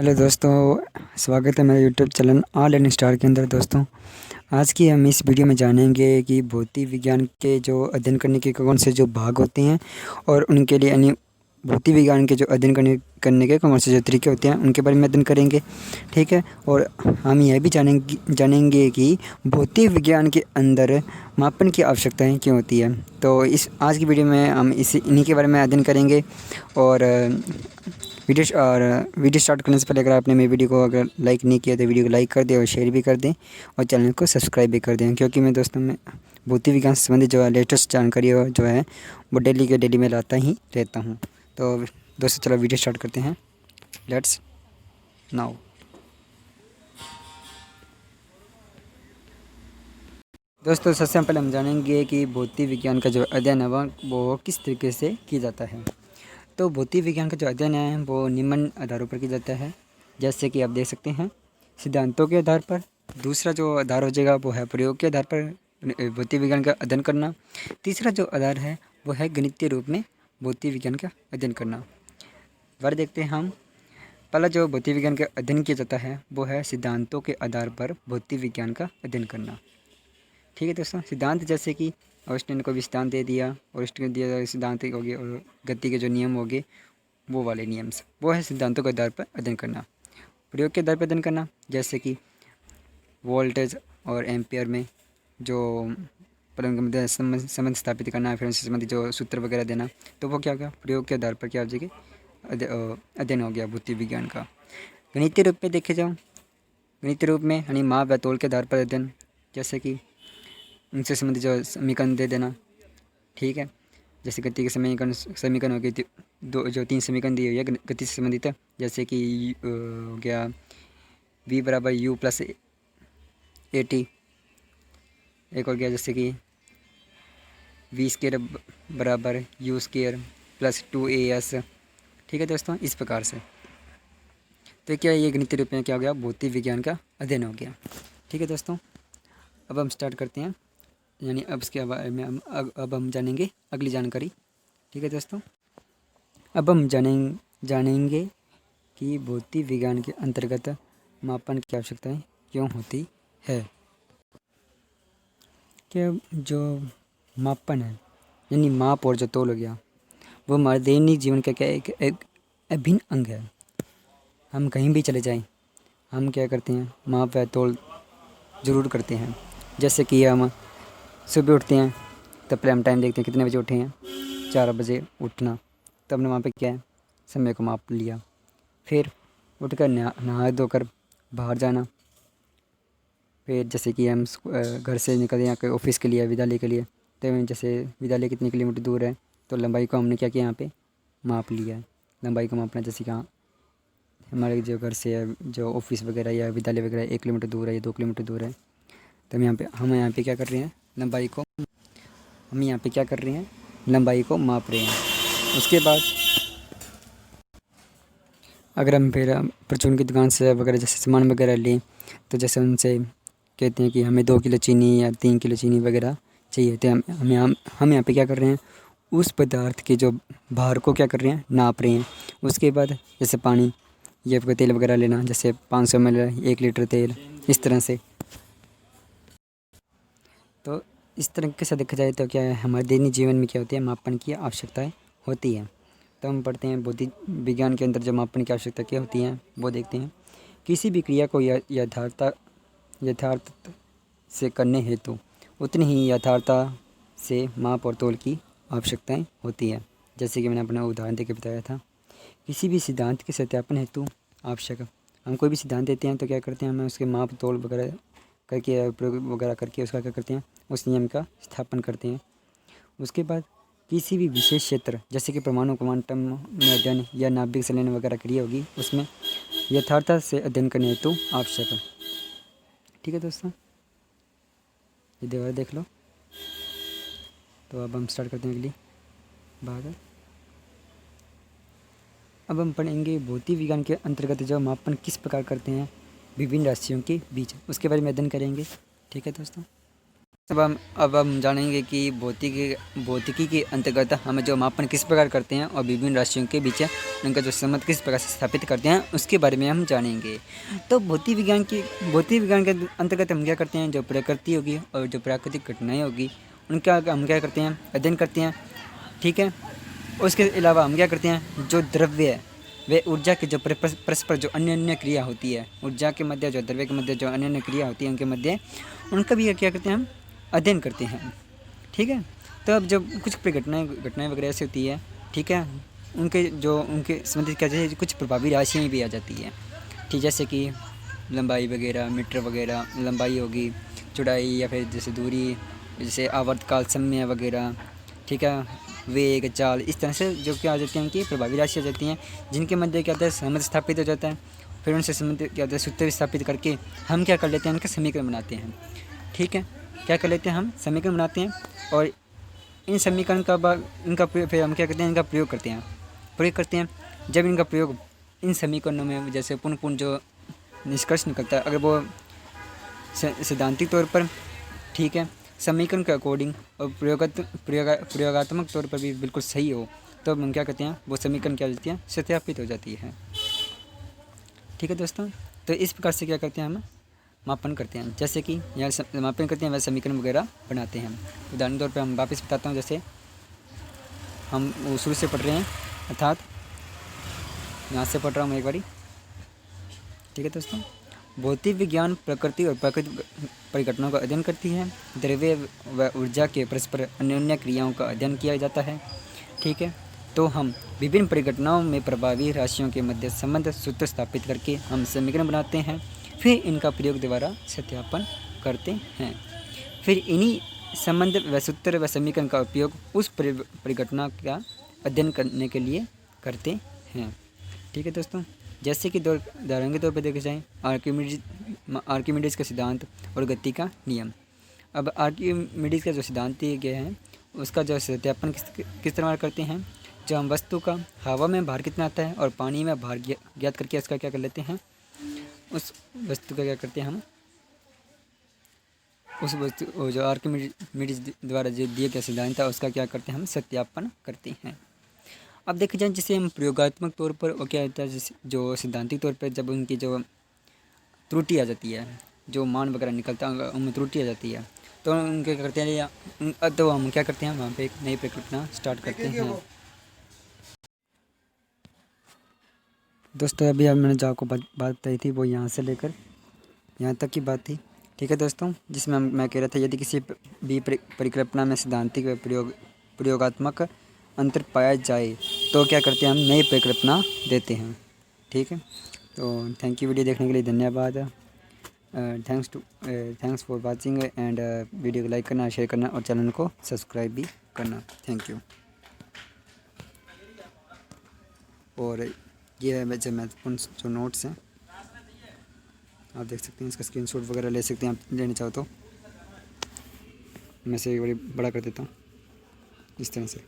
Hello दोस्तों, स्वागत है मेरे YouTube channel all learning star के अंदर। दोस्तों, आज की हम इस वीडियो में जानेंगे कि भौतिक विज्ञान के जो अध्ययन करने के कौन से जो भाग होते हैं और उनके लिए यानी भौतिक विज्ञान के जो अध्ययन करने के कौन से जो तरीके होते हैं उनके बारे में अध्ययन करेंगे। ठीक है। और हम यह भी जानेंगे कि भौतिक विज्ञान के अंदर मापन की आवश्यकताएँ क्यों होती है। तो इस आज की वीडियो में हम इन्हीं के बारे में अध्ययन करेंगे। और वीडियो स्टार्ट करने से पहले अगर आपने मेरी वीडियो को अगर लाइक नहीं किया तो वीडियो को लाइक कर दें और शेयर भी कर दें और चैनल को सब्सक्राइब भी कर दें, क्योंकि मैं दोस्तों में भौतिक विज्ञान से संबंधित जो है लेटेस्ट जानकारी जो है वो डेली में लाता ही रहता हूँ। तो दोस्तों चलो वीडियो स्टार्ट करते हैं। Let's now. दोस्तों, सबसे पहले हम जानेंगे कि भौतिक विज्ञान का जो अध्ययन है वो किस तरीके से किया जाता है। तो भौतिक विज्ञान का जो अध्ययन है वो निम्न आधारों पर किया जाता है, जैसे कि आप देख सकते हैं सिद्धांतों के आधार पर। दूसरा जो आधार हो जाएगा वो है प्रयोग के आधार पर भौतिक विज्ञान का अध्ययन करना। तीसरा जो आधार है वो है गणितीय रूप में भौतिक विज्ञान का अध्ययन करना। बार देखते हैं हम। पहला जो भौतिक विज्ञान का अध्ययन किया जाता है वो है सिद्धांतों के आधार पर भौतिक विज्ञान का अध्ययन करना। ठीक है दोस्तों, सिद्धांत जैसे कि आइंस्टाइन ने कोई भी सिद्धांत दे दिया और उसने दिया सिद्धांत हो गए और गति के जो नियम हो गए वो वाले नियम्स, वो है सिद्धांतों के आधार पर अध्ययन करना। प्रयोग के आधार पर अध्ययन करना, जैसे कि वोल्टेज और एम्पियर में जो संबंध स्थापित करना, फिर उनसे संबंधित जो सूत्र वगैरह देना, तो वो क्या होगा प्रयोग के आधार पर क्या हो जाएगी अध्ययन हो गया भौतिक विज्ञान का। गणितीय रूप में देखे जाओ, गणितीय रूप में यानी माप व तोल के आधार पर अध्ययन, जैसे कि उनसे संबंधित जो समीकरण दे देना। ठीक है, जैसे गति के समीकरण हो गए जो 3 समीकरण दिए हुए हैं गति से संबंधित है, जैसे कि हो गया v बराबर u प्लस AT। एक और गया जैसे कि v स्क्वायर बराबर u स्क्वायर प्लस 2AS। ठीक है दोस्तों, इस प्रकार से। तो क्या ये गणितीय रूप में क्या हो गया भौतिक विज्ञान का अध्ययन हो गया। ठीक है दोस्तों, अब हम स्टार्ट करते हैं, यानी अब इसके बारे में अब हम जानेंगे अगली जानकारी। ठीक है दोस्तों, अब हम जानेंगे कि भौतिक विज्ञान के अंतर्गत मापन की आवश्यकताएं क्यों होती है। कि जो मापन है यानी माप और जो तोल हो गया वो हमारे दैनिक जीवन का क्या एक अभिन्न अंग है। हम कहीं भी चले जाएं हम क्या करते हैं माप व तोल ज़रूर करते हैं। जैसे कि हम सुबह उठते हैं तब पहले हम टाइम देखते हैं कितने बजे उठे हैं, 4 बजे उठना, तब हमने वहाँ पे क्या है समय को माप लिया। फिर उठकर नहा धोकर बाहर जाना, फिर जैसे कि हम घर से निकले यहाँ के ऑफिस के लिए विद्यालय के लिए, तो जैसे विद्यालय कितने किलोमीटर दूर है तो लंबाई को हमने क्या किया यहाँ पे माप लिया है। लंबाई को मापना, जैसे कि हमारे जो घर से है जो ऑफिस वगैरह या विद्यालय वगैरह 1 किलोमीटर दूर है या 2 किलोमीटर दूर है, तो हम यहाँ पे क्या कर रहे हैं लंबाई को माप रहे हैं। उसके बाद अगर हम फिर परचून की दुकान से वगैरह जैसे सामान वगैरह लें, तो जैसे उनसे कहते हैं कि हमें 2 किलो चीनी या 3 किलो चीनी वगैरह चाहिए, तो हम यहाँ पे क्या कर रहे हैं उस पदार्थ के जो भार को क्या कर रहे हैं नाप रहे हैं। उसके बाद जैसे पानी या फिर तेल वगैरह लेना, जैसे 500 ml 1 लीटर तेल, इस तरह से। तो इस तरीके से देखा जाए तो क्या है हमारे दैनिक जीवन में क्या होती है मापन की आवश्यकताएँ होती हैं। तो हम पढ़ते हैं भौतिक विज्ञान के अंदर जो मापन की आवश्यकता क्या होती हैं वो देखते हैं। किसी भी क्रिया को यथार्थ से करने हेतु उतनी ही यथार्थता से माप और तोल की आवश्यकताएं होती है। जैसे कि मैंने अपना उदाहरण देके बताया था, किसी भी सिद्धांत के सत्यापन हेतु आवश्यक, हम कोई भी सिद्धांत देते हैं तो क्या करते हैं हमें उसके माप तोल वगैरह करके प्रयोग वगैरह करके उसका क्या करते हैं उस नियम का स्थापन करते हैं। उसके बाद किसी भी विशेष क्षेत्र जैसे कि परमाणु क्वांटम में अध्ययन या नाभिक संलयन वगैरह क्रिया होगी उसमें यथार्थता से अध्ययन करने हेतु आवश्यक है। ठीक है दोस्तों, ये दीवार देख लो। तो अब हम स्टार्ट करते हैं अगली भाग। अब हम पढ़ेंगे भौतिक विज्ञान के अंतर्गत जो मापन किस प्रकार करते हैं विभिन्न राशियों के बीच, उसके बारे में अध्ययन करेंगे। ठीक है दोस्तों। अब हम जानेंगे कि भौतिकी के अंतर्गत हम जो मापन किस प्रकार करते हैं और विभिन्न राशियों के बीच उनका जो संबंध किस प्रकार से स्थापित करते हैं उसके बारे में हम जानेंगे। तो भौतिक विज्ञान के अंतर्गत हम क्या करते हैं, जो प्रकृति होगी और जो प्राकृतिक घटनाएँ होगी उनका हम क्या करते हैं, अध्ययन करते हैं। ठीक है, उसके अलावा हम क्या करते हैं, जो द्रव्य है वे ऊर्जा के जो परस्पर जो अन्य क्रिया होती है, ऊर्जा के मध्य जो द्रव्य के मध्य जो अन्य क्रिया होती है उनके मध्य उनका भी क्या करते हैं, हम अध्ययन करते हैं। ठीक है, तो अब जब कुछ घटनाएं वगैरह ऐसी होती है, ठीक है, उनके संबंधित क्या जैसे कुछ प्रभावी राशियाँ भी आ जाती है। ठीक, जैसे कि लंबाई वगैरह, मीटर वगैरह, लंबाई होगी, चौड़ाई या फिर जैसे दूरी, जैसे आवर्तकाल, समय वगैरह। ठीक है, वेग, चाल, इस तरह से जो क्या आ जाती हैं, उनकी प्रभावी राशि आ जाती हैं, जिनके मध्य क्या होता है, संबंध स्थापित हो जाता है। फिर उनसे संबंध क्या होता है, सूत्र स्थापित करके हम क्या कर लेते हैं, उनका समीकरण बनाते हैं। ठीक है, क्या कर लेते हैं, हम समीकरण बनाते हैं और इन समीकरण का इनका फिर हम क्या करते हैं, इनका प्रयोग करते हैं। जब इनका प्रयोग इन समीकरणों में जैसे पुनः जो निष्कर्ष निकलता है, अगर वो सैद्धांतिक तौर पर, ठीक है, समीकरण के अकॉर्डिंग और प्रयोगात्मक तौर पर भी बिल्कुल सही हो, तो हम क्या करते हैं, वो समीकरण क्या होती है, सत्यापित हो जाती है। ठीक है दोस्तों, तो इस प्रकार से क्या करते हैं, हम मापन करते हैं। जैसे कि यहाँ मापन करते हैं, वह समीकरण वगैरह बनाते हैं। उदाहरण तौर पर हम वापस बताता हूँ, जैसे हम वो शुरू से पढ़ रहे हैं, अर्थात यहाँ से पढ़ रहा हूँ एक बारी। ठीक है दोस्तों, भौतिक विज्ञान प्रकृति और प्राकृतिक परिघटनाओं का अध्ययन करती है। द्रव्य व ऊर्जा के परस्पर अन्योन्य क्रियाओं का अध्ययन किया जाता है। ठीक है, तो हम विभिन्न परिघटनाओं में प्रभावी राशियों के मध्य संबंध सूत्र स्थापित करके हम समीकरण बनाते हैं, फिर इनका प्रयोग द्वारा सत्यापन करते हैं। फिर इन्हीं संबंध व सूत्र व समीकरण का उपयोग उस परिघटना का अध्ययन करने के लिए करते हैं। ठीक है दोस्तों, जैसे कि उदाहरण के तौर पर देखे जाएँ, आर्किमिडीज का सिद्धांत और गति का नियम। अब आर्किमिडीज का जो सिद्धांत दिए गए हैं उसका जो सत्यापन किस तरह करते हैं, जो हम वस्तु का हवा में भार कितना आता है और पानी में भार ज्ञात करके उसका क्या कर लेते हैं, उस वस्तु का क्या करते हैं, हम उस वस्तु जो आर्किमिडीज द्वारा जो दिए गया सिद्धांत था उसका क्या करते हैं, हम सत्यापन करते हैं। अब देखे जाए जिसे हम प्रयोगात्मक तौर पर वो क्या होता है, जैसे जो सिद्धांतिक तौर पर जब उनकी जो त्रुटि आ जाती है, जो मान वगैरह निकलता है उनमें त्रुटि आ जाती है, तो उनके करते हैं, तो हम क्या करते हैं, वहाँ पे एक नई परिकल्पना स्टार्ट करते हैं। दोस्तों, अभी मैंने जो आपको बात बताई थी वो यहाँ से लेकर यहाँ तक की बात थी। ठीक है दोस्तों, जिसमें मैं कह रहा था, यदि किसी भी परिकल्पना में सिद्धांतिक व प्रयोगात्मक अंतर पाया जाए तो क्या करते हैं, हम नई परिकल्पना देते हैं। ठीक है, तो थैंक यू, वीडियो देखने के लिए धन्यवाद। Thanks for watching and video को लाइक करना, शेयर करना और चैनल को सब्सक्राइब भी करना। Thank you. और ये है वैसे महत्वपूर्ण जो नोट्स हैं, आप देख सकते हैं, इसका स्क्रीनशॉट वगैरह ले सकते हैं आप लेना चाहो तो। मैं से एक बार बड़ा कर देता हूँ इस तरह से।